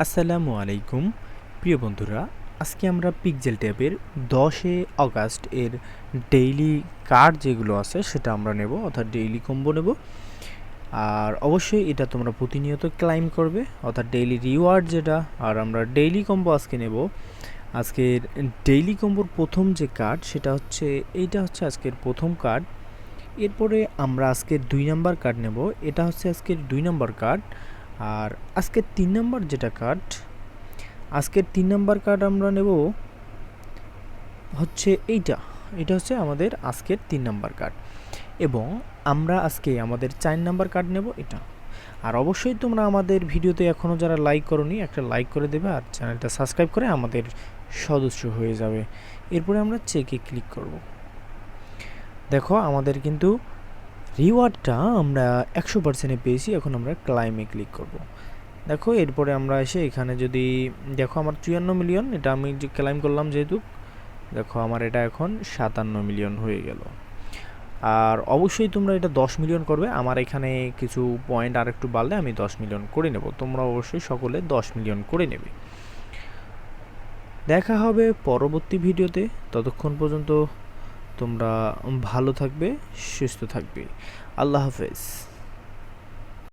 আসসালামু আলাইকুম প্রিয় বন্ধুরা, আজকে আমরা পিক্সেল ট্যাবের 10 আগস্ট এর ডেইলি কার্ড যেগুলো আছে সেটা আমরা নেব, অর্থাৎ ডেইলি কম্বো নেব। আর অবশ্যই এটা তোমরা প্রতিনিয়ত ক্লাইম করবে, অর্থাৎ ডেইলি রিওয়ার্ড যেটা। আর আমরা ডেইলি কম্বো আজকে নেব। আজকের ডেইলি কম্বোর প্রথম যে কার্ড সেটা হচ্ছে এইটা, হচ্ছে আজকের প্রথম কার্ড। এরপরে আমরা আজকের 2 নাম্বার কার্ড নেব, এটা হচ্ছে আজকের 2 নাম্বার কার্ড। আর আজকের 3 নাম্বার যেটা কার্ড, আজকের 3 নাম্বার কার্ড আমরা নেব হচ্ছে এইটা। এটা হচ্ছে আমাদের আজকের 3 নাম্বার কার্ড, এবং আমরা আজকে আমাদের 4 নাম্বার কার্ড নেব এটা। আর অবশ্যই তোমরা আমাদের ভিডিওতে এখনও যারা লাইক করোনি একটা লাইক করে দেবে, আর চ্যানেলটা সাবস্ক্রাইব করে আমাদের সদস্য হয়ে যাবে। এরপরে আমরা চেকে ক্লিক করব। দেখো আমাদের কিন্তু রিওয়ার্ডটা আমরা 100% পেয়েছি। এখন আমরা ক্লাইমে ক্লিক করব। দেখো এরপরে আমরা এসে এখানে যদি দেখো আমার 53 মিলিয়ন, এটা আমি যে ক্লাইম করলাম যেহেতু, দেখো আমার এটা এখন 57 মিলিয়ন হয়ে গেল। আর অবশ্যই তোমরা এটা 10 মিলিয়ন করবে। আমার এখানে কিছু পয়েন্ট আর একটু বাড়লে আমি 10 মিলিয়ন করে নেব। তোমরা অবশ্যই সকলে 10 মিলিয়ন করে নেবে। দেখা হবে পরবর্তী ভিডিওতে। ততক্ষণ পর্যন্ত তোমরা ভালো থাকবে, সুস্থ থাকবে। আল্লাহ হাফেজ।